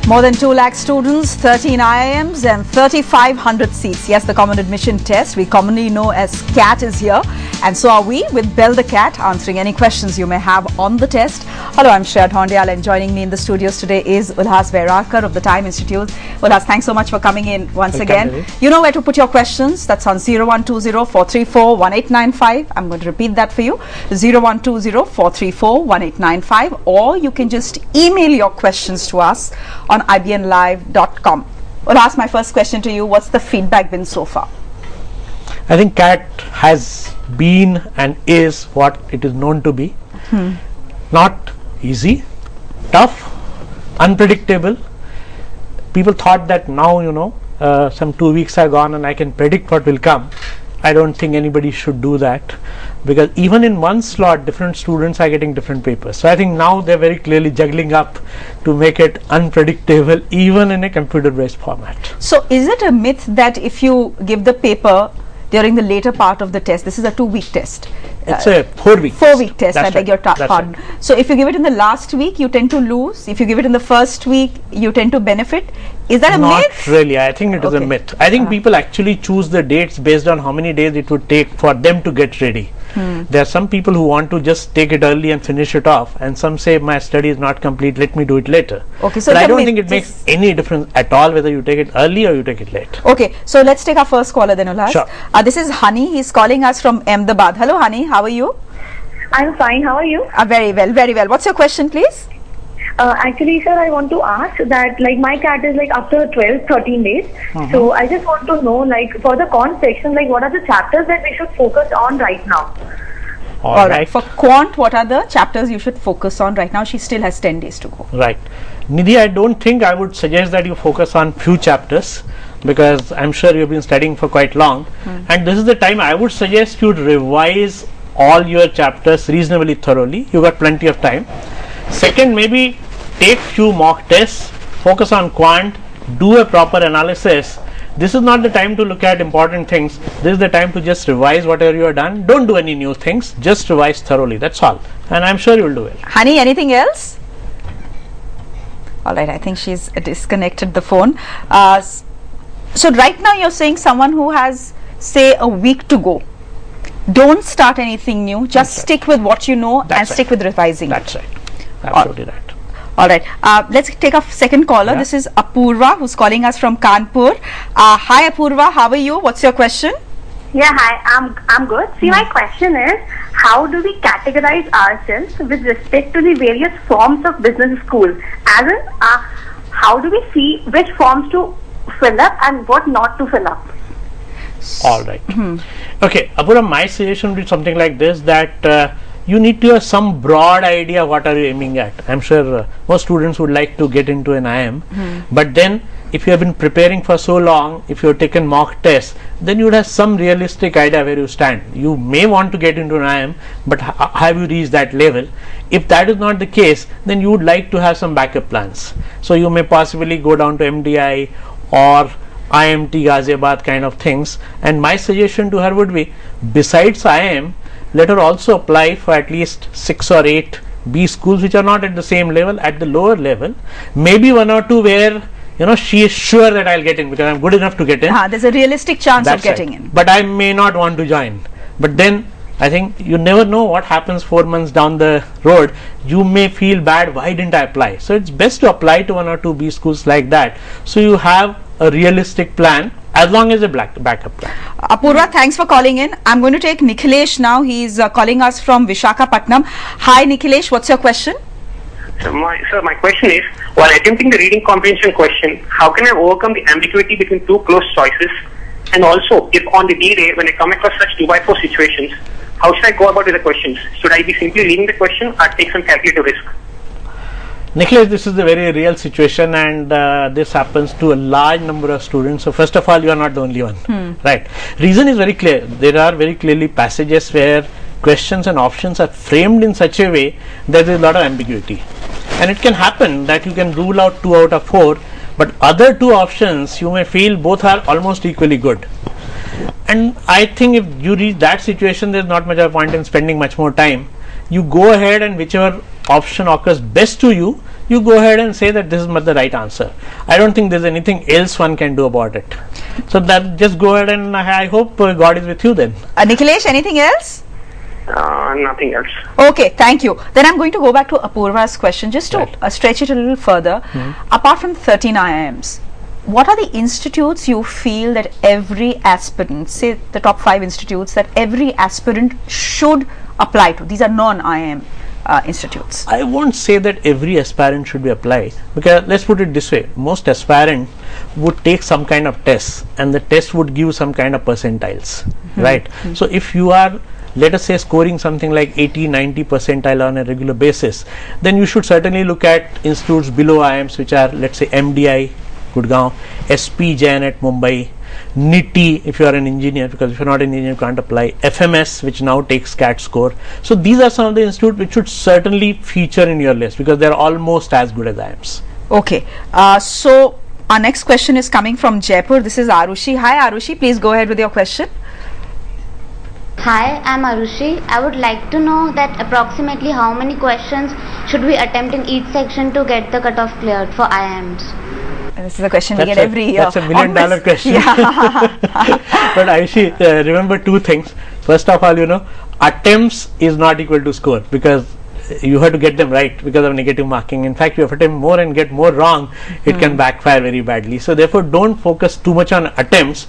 More than 2 lakh students, 13 IIMs and 3,500 seats. Yes, the Common Admission Test, we commonly know as CAT, is here. And so are we with Bell the Cat, answering any questions you may have on the test. Hello, I'm Shreya Dhondial, and joining me in the studios today is Ulhas Vairagkar of the T.I.M.E Institute. Ulhas, thanks so much for coming in once again. You know where to put your questions. That's on 0120-434-1895. I'm going to repeat that for you. 0120-434-1895. Or you can just email your questions to us on IBNlive.com. Ulhas, my first question to you, what's the feedback been so far? I think CAT has been and is what it is known to be. Not easy, tough, unpredictable. People thought that now, some 2 weeks are gone and I can predict what will come. I don't think anybody should do that, because even in one slot different students are getting different papers. So I think now they're very clearly juggling up to make it unpredictable even in a computer based format. So is it a myth that if you give the paper during the later part of the test, this is a 2-week test? It's a 4-week test. I beg your pardon. Right. So if you give it in the last week, you tend to lose. If you give it in the first week, you tend to benefit. Is that a myth? Not really. I think it is a myth. I think people actually choose the dates based on how many days it would take for them to get ready. There are some people who want to just take it early and finish it off, and some say my study is not complete, let me do it later. Okay, so but I don't think it makes any difference at all whether you take it early or you take it late. Okay, so let's take our first caller then, Ulhas. Sure. This is Honey. He's calling us from Ahmedabad. Hello, Honey. How are you? I'm fine. How are you? Very well, very well. What's your question, please? Actually, sir, I want to ask that my CAT is after 12-13 days. So I just want to know for the quant section, what are the chapters that we should focus on right now? All right. For quant, what are the chapters you should focus on right now? She still has 10 days to go. Right. Nidhi, I don't think I would suggest that you focus on few chapters, because I'm sure you've been studying for quite long. And this is the time I would suggest you revise all your chapters reasonably thoroughly. You got plenty of time. Second, maybe take few mock tests, focus on quant, do a proper analysis. This is not the time to look at important things. This is the time to just revise whatever you have done. Don't do any new things, just revise thoroughly. That's all. And I'm sure you will do well. Honey, anything else? All right, I think she's disconnected the phone. So right now you're saying someone who has, say, a week to go, don't start anything new, just stick with what you know and stick with revising. That's right. Absolutely right. All right. Let's take a second caller. Yeah. This is Apurva, who's calling us from Kanpur. Hi, Apurva. How are you? What's your question? Yeah, hi. I'm good. See, my question is, how do we categorize ourselves with respect to the various forms of business school? As in, how do we see which forms to fill up and what not to fill up? All right. Okay, Apurva, my suggestion would be something like this, that you need to have some broad idea what are you aiming at. I'm sure most students would like to get into an IIM, but then if you have been preparing for so long, if you have taken mock tests, then you would have some realistic idea where you stand. You may want to get into an IIM, but have you reached that level? If that is not the case, then you would like to have some backup plans. So you may possibly go down to MDI or IMT Ghaziabad kind of things, and my suggestion to her would be, besides IIM, let her also apply for at least 6 or 8 B schools which are not at the same level, at the lower level, maybe 1 or 2 where she is sure that I'll get in because I'm good enough to get in. There's a realistic chance of getting in. But I may not want to join. But then I think you never know what happens 4 months down the road. You may feel bad, why didn't I apply? So it's best to apply to 1 or 2 B schools like that, so you have a realistic plan as long as a backup plan. Apurva, thanks for calling in. I'm going to take Nikhilesh now. He's calling us from Visakhapatnam. Hi Nikhilesh, what's your question? Sir, my question is, while attempting the reading comprehension question, how can I overcome the ambiguity between 2 close choices? And also, if on the D-Day, when I come across such 2x4 situations, how should I go about with the questions? Should I be simply reading the question or take some calculated risk? Nicholas, this is a very real situation, and this happens to a large number of students. So first of all, you are not the only one, right? Reason is very clear. There are very clearly passages where questions and options are framed in such a way that there is a lot of ambiguity, and it can happen that you can rule out 2 out of 4, but other 2 options you may feel both are almost equally good. And I think if you reach that situation, there is not much of a point in spending much more time. You go ahead and whichever option occurs best to you, you go ahead and say that this is the right answer. I don't think there's anything else one can do about it. So that just go ahead, and I hope God is with you then. Nikhilesh, anything else? Nothing else. Okay, thank you. Then I'm going to go back to Apurva's question just to stretch it a little further. Apart from 13 IIMs, what are the institutes you feel that every aspirant, say the top 5 institutes that every aspirant should apply to? These are non-IIM institutes. I won't say that every aspirant should be applied, because let's put it this way, most aspirant would take some kind of test, and the test would give some kind of percentiles, right? So if you are, let us say, scoring something like 80-90 percentile on a regular basis, then you should certainly look at institutes below IIMs, which are, let's say, MDI Gurgaon, SP Jain at Mumbai, NITI if you are an engineer, because if you are not an engineer you can't apply, FMS which now takes CAT score. So these are some of the institutes which should certainly feature in your list, because they are almost as good as IIMs. Okay, so our next question is coming from Jaipur. This is Arushi. Hi Arushi, please go ahead with your question. Hi, I'm Arushi. I would like to know that approximately how many questions should we attempt in each section to get the cutoff cleared for IIMs? This is a question we get every year. That's a $1 million question. Yeah. But Aishi, remember 2 things. First of all, attempts is not equal to score, because you have to get them right because of negative marking. In fact, you have to attempt more and get more wrong, it can backfire very badly. So therefore, don't focus too much on attempts.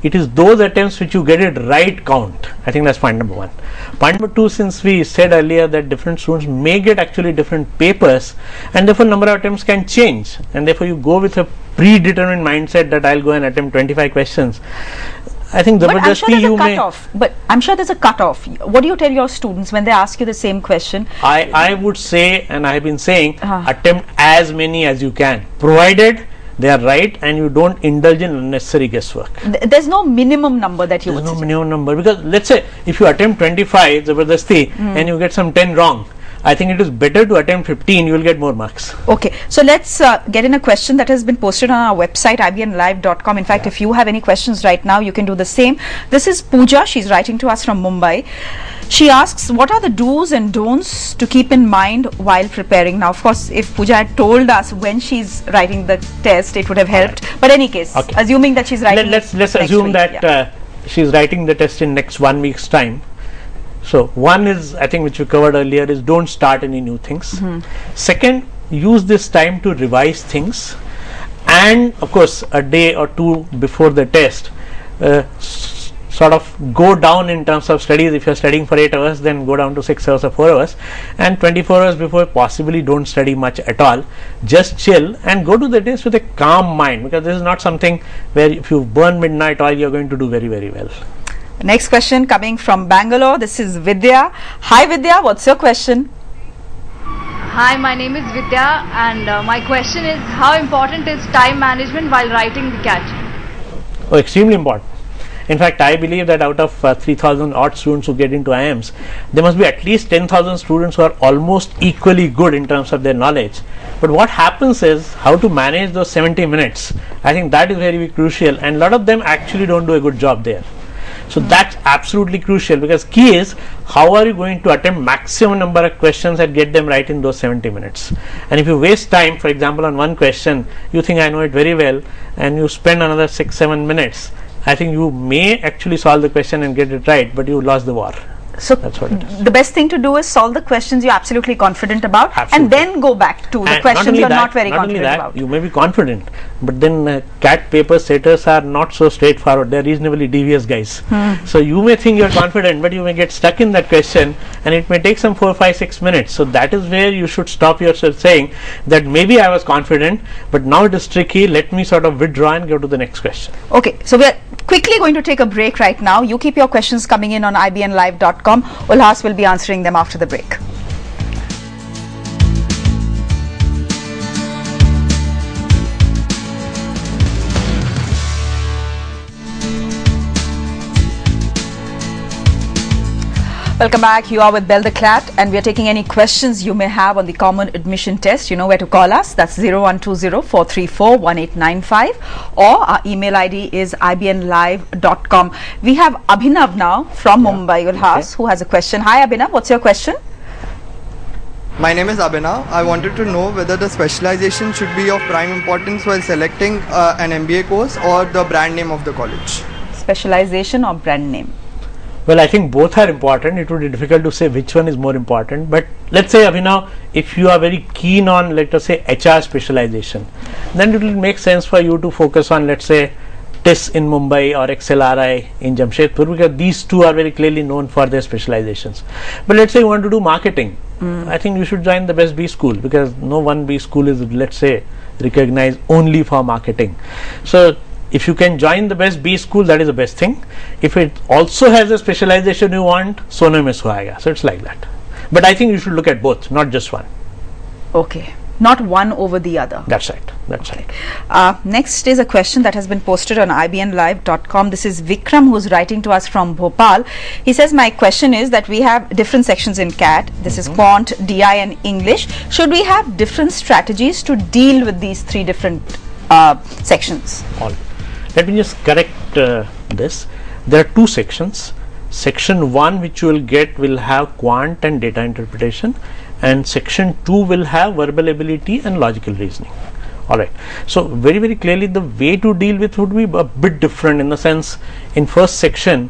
It is those attempts which you get it right count. I think that's point number 1. Point number 2, since we said earlier that different students may get actually different papers, and therefore number of attempts can change, and therefore you go with a predetermined mindset that I'll go and attempt 25 questions. I think but I'm sure there's a cutoff. But I'm sure there's a cutoff. What do you tell your students when they ask you the same question? I would say, and I have been saying, attempt as many as you can, provided they are right and you don't indulge in unnecessary guesswork. There's no minimum number that you would There's no suggest. minimum number, because let's say if you attempt 25 zabardasti and you get some 10 wrong, I think it is better to attempt 15, you will get more marks. Okay, so let's get in a question that has been posted on our website ibnlive.com. In fact, if you have any questions right now, you can do the same. This is Pooja. She's writing to us from Mumbai. She asks, what are the do's and don'ts to keep in mind while preparing? Now, of course, if Pooja had told us when she's writing the test, it would have helped. But any case, assuming that she's writing let's assume that she's writing the test in next 1 week's time. So one is, I think, which we covered earlier, is don't start any new things. Second, use this time to revise things, and of course a day or 2 before the test, sort of go down in terms of studies. If you're studying for 8 hours, then go down to 6 hours or 4 hours, and 24 hours before possibly don't study much at all. Just chill and go to the test with a calm mind, because this is not something where if you burn midnight oil you're going to do very, very well. Next question coming from Bangalore. This is Vidya. Hi Vidya, what's your question? Hi, my name is Vidya, and my question is, how important is time management while writing the CAT? Oh, extremely important. In fact, I believe that out of 3,000 odd students who get into IIMs, there must be at least 10,000 students who are almost equally good in terms of their knowledge. But what happens is how to manage those 70 minutes. I think that is very crucial, and a lot of them actually don't do a good job there. So that's absolutely crucial, because key is how are you going to attempt maximum number of questions and get them right in those 70 minutes. And if you waste time, for example, on one question, you think I know it very well, and you spend another 6-7 minutes, I think you may actually solve the question and get it right, but you lost the war. So that's what it is. The best thing to do is solve the questions you're absolutely confident about, and then go back to the questions you're not very confident about. You may be confident, but then CAT paper setters are not so straightforward. They're reasonably devious guys. So you may think you're confident, but you may get stuck in that question, and it may take some 4, 5, 6 minutes. So that is where you should stop yourself saying that maybe I was confident, but now it is tricky. Let me sort of withdraw and go to the next question. Okay, so we are quickly going to take a break right now. You keep your questions coming in on ibnlive.com. Ulhas will be answering them after the break. Welcome back. You are with Bell the Cat, and we are taking any questions you may have on the common admission test. You know where to call us. That's 0120-434-1895, or our email ID is ibnlive.com. We have Abhinav now from Mumbai, Ulhas, who has a question. Hi Abhinav, what's your question? My name is Abhinav. I wanted to know whether the specialization should be of prime importance while selecting an MBA course or the brand name of the college. Specialization or brand name? Well, I think both are important. It would be difficult to say which one is more important. But let's say, Abhinav, if you are very keen on, let us say, HR specialization, then it will make sense for you to focus on, let's say, TIS in Mumbai or XLRI in Jamshedpur, because these two are very clearly known for their specializations. But let's say you want to do marketing, I think you should join the best B school, because no one B school is, let's say, recognized only for marketing. So if you can join the best B school, that is the best thing. If it also has a specialization you want, sono mein suhayega. So it's like that. But I think you should look at both, not just one. Okay. Not one over the other. That's right. That's right. Next is a question that has been posted on ibnlive.com. This is Vikram, who's writing to us from Bhopal. He says, my question is that we have different sections in CAT. This is Quant, DI and English. Should we have different strategies to deal with these three different sections? All. Let me just correct this. There are two sections. Section 1, which you will get, will have quant and data interpretation, and section 2 will have verbal ability and logical reasoning. Alright, so very clearly the way to deal with would be a bit different, in the sense, in first section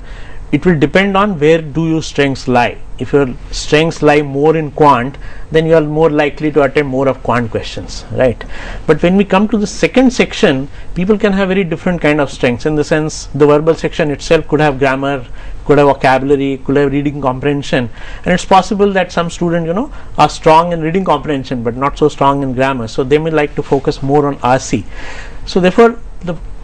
it will depend on where do your strengths lie. If your strengths lie more in quant, then you are more likely to attempt more of quant questions, right? But when we come to the second section, people can have very different kind of strengths, in the sense the verbal section itself could have grammar, could have vocabulary, could have reading comprehension, and it's possible that some students, you know, are strong in reading comprehension but not so strong in grammar, so they may like to focus more on RC. So therefore,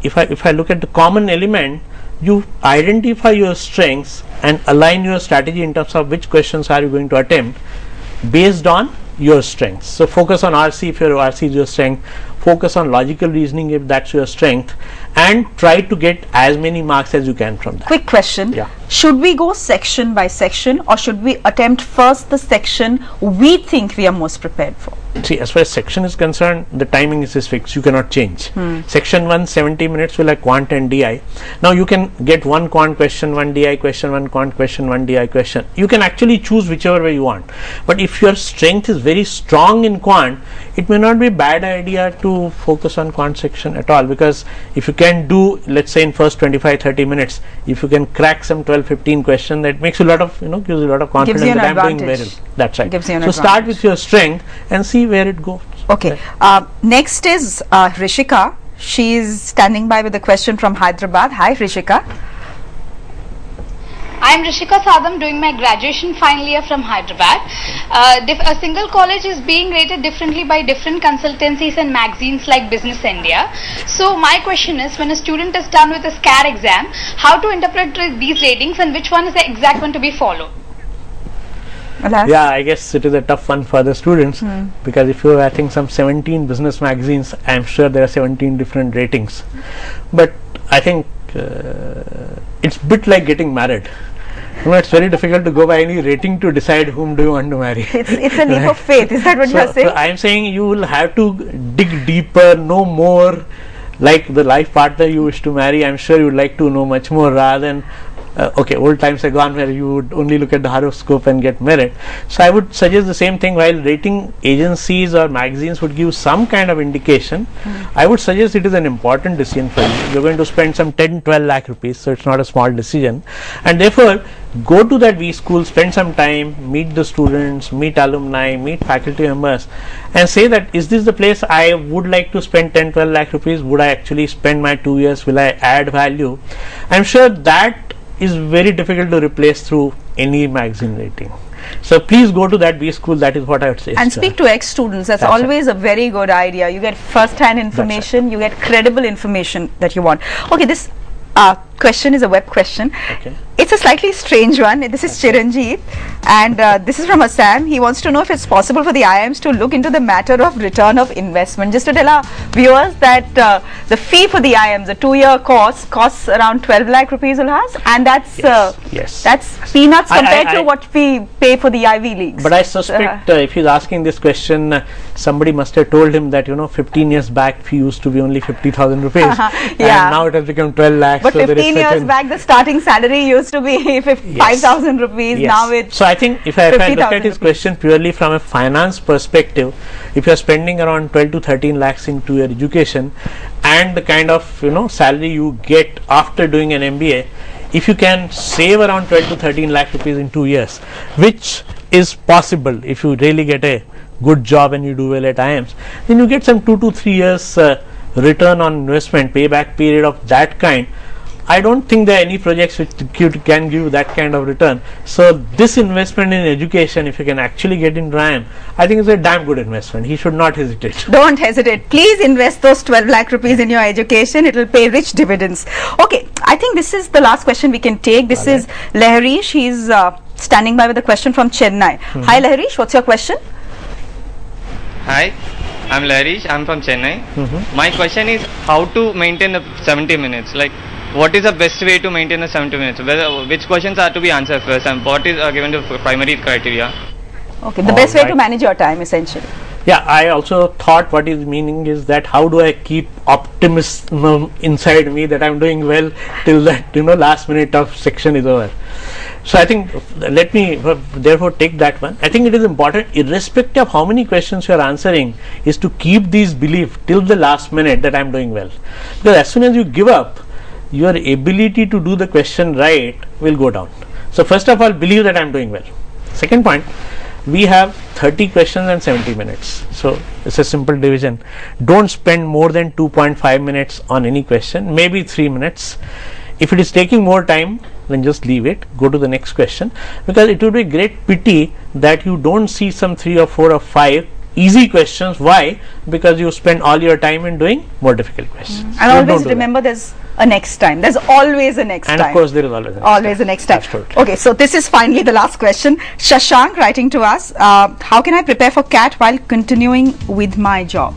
if I look at the common element, you identify your strengths and align your strategy in terms of which questions are you going to attempt based on your strengths. So focus on RC if your RC is your strength, focus on logical reasoning if that's your strength, and try to get as many marks as you can from that. Quick question. Yeah. Should we go section by section, or should we attempt first the section we think we are most prepared for? See, as far as section is concerned, the timing is fixed. You cannot change. Section 1, 70 minutes will have quant and DI. Now you can get one quant question, one DI question, one quant question, one DI question. You can actually choose whichever way you want. But if your strength is very strong in quant, it may not be a bad idea to focus on quant section at all, because if you can do, let's say in first 25-30 minutes, if you can crack some 12-15 questions, that makes you a lot of, you know, gives you a lot of confidence that I'm doing well. That's right. So start with your strength and see where it goes. Okay. Next is Rishika. She is standing by with a question from Hyderabad. Hi, Rishika. I am Rishika Sadam, doing my graduation final year from Hyderabad. A single college is being rated differently by different consultancies and magazines like Business India. So my question is, when a student is done with a SCAR exam, how to interpret these ratings and which one is the exact one to be followed? Yeah, I guess it is a tough one for the students, because if you have, I think, some 17 business magazines, I am sure there are 17 different ratings. But I think it's a bit like getting married. You know, it's very difficult to go by any rating to decide whom do you want to marry. It's a leap of faith. Is that what you are saying? So I am saying you will have to dig deeper, know more. Like the life partner you wish to marry, I am sure you would like to know much more, rather than okay, old times are gone where you would only look at the horoscope and get married. So I would suggest the same thing. While rating agencies or magazines would give some kind of indication, I would suggest it is an important decision for you. You're going to spend some 10-12 lakh rupees, so it's not a small decision, and therefore go to that V school, spend some time, meet the students, meet alumni, meet faculty members, and say that, is this the place I would like to spend 10-12 lakh rupees? Would I actually spend my 2 years? Will I add value? I'm sure that is very difficult to replace through any magazine rating. So please go to that B school. That is what I would say. And speak to ex-students. That's always a very good idea. You get first-hand information. You get credible information that you want. Okay, this question is a web question. Okay. It's a slightly strange one. This is Chiranjeev, and this is from Assam. He wants to know if it's possible for the IIMs to look into the matter of return of investment. Just to tell our viewers that the fee for the IIMs, the 2-year course, costs around 12 lakh rupees, Ulhas, and that's that's peanuts compared to what we pay for the Ivy Leagues. But I suspect if he's asking this question, somebody must have told him that, you know, 15 years back fee used to be only 50,000 rupees, and now it has become 12 lakhs. But so 15 15 years back, the starting salary used to be 5,000 rupees. Yes. Now it's so I think if I look at his question purely from a finance perspective, if you are spending around 12 to 13 lakhs into your education and the kind of salary you get after doing an MBA, if you can save around 12 to 13 lakh rupees in 2 years, which is possible if you really get a good job and you do well at IIMs, then you get some 2 to 3 years return on investment, payback period of that kind. I don't think there are any projects which can give that kind of return. So this investment in education, if you can actually get into IIM, I think it's a damn good investment. He should not hesitate. Don't hesitate. Please invest those 12 lakh rupees in your education. It will pay rich dividends. Okay, I think this is the last question we can take. This is Lahari. She's standing by with a question from Chennai. Hi Laharish, what's your question? Hi, I'm Laharish. I'm from Chennai. My question is how to maintain the 70 minutes. Like, what is the best way to maintain the 70 minutes? Which questions are to be answered first, and what is given the primary criteria? Okay, the best way to manage your time, essentially. Yeah, I also thought what is meaning is that how do I keep optimism inside me that I'm doing well till that last minute of section is over. So I think let me therefore take that one. I think it is important, irrespective of how many questions you are answering, is to keep these belief till the last minute that I'm doing well. Because as soon as you give up, your ability to do the question right will go down. So first of all, believe that I'm doing well. Second point, we have 30 questions and 70 minutes. So it's a simple division. Don't spend more than 2.5 minutes on any question, maybe 3 minutes. If it is taking more time, then just leave it, go to the next question, because it would be great pity that you don't see some 3 or 4 or 5 easy questions. Why? Because you spend all your time in doing more difficult questions. And always remember there's a next time. There's always a next time. And of course there is always a next time. Absolutely. Okay, so this is finally the last question. Shashank writing to us, how can I prepare for CAT while continuing with my job?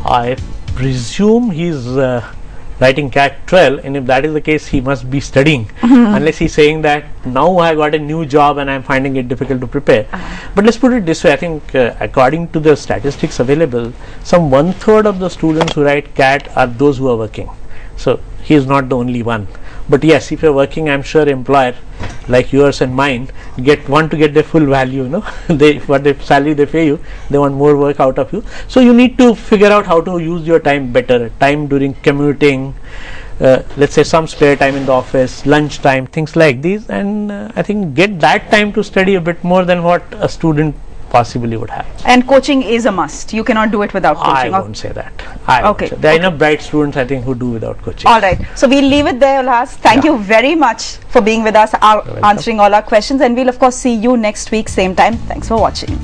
I presume he's writing CAT 12, and if that is the case, he must be studying, unless he's saying that now I got a new job and I'm finding it difficult to prepare. But let's put it this way, I think according to the statistics available, some 1/3 of the students who write CAT are those who are working. So he is not the only one. But yes, if you're working, I'm sure employer like yours and mine want to get their full value, what the salary they pay you, they want more work out of you. So you need to figure out how to use your time better, time during commuting, let's say some spare time in the office, lunch time, things like these, and I think get that time to study a bit more than what a student possibly would have. And coaching is a must. You cannot do it without coaching. I won't say that. Okay. There are enough bright students, I think, who do without coaching. All right. So we'll leave it there, Ulhas. Thank you very much for being with us, answering all our questions. And we'll, of course, see you next week, same time. Thanks for watching.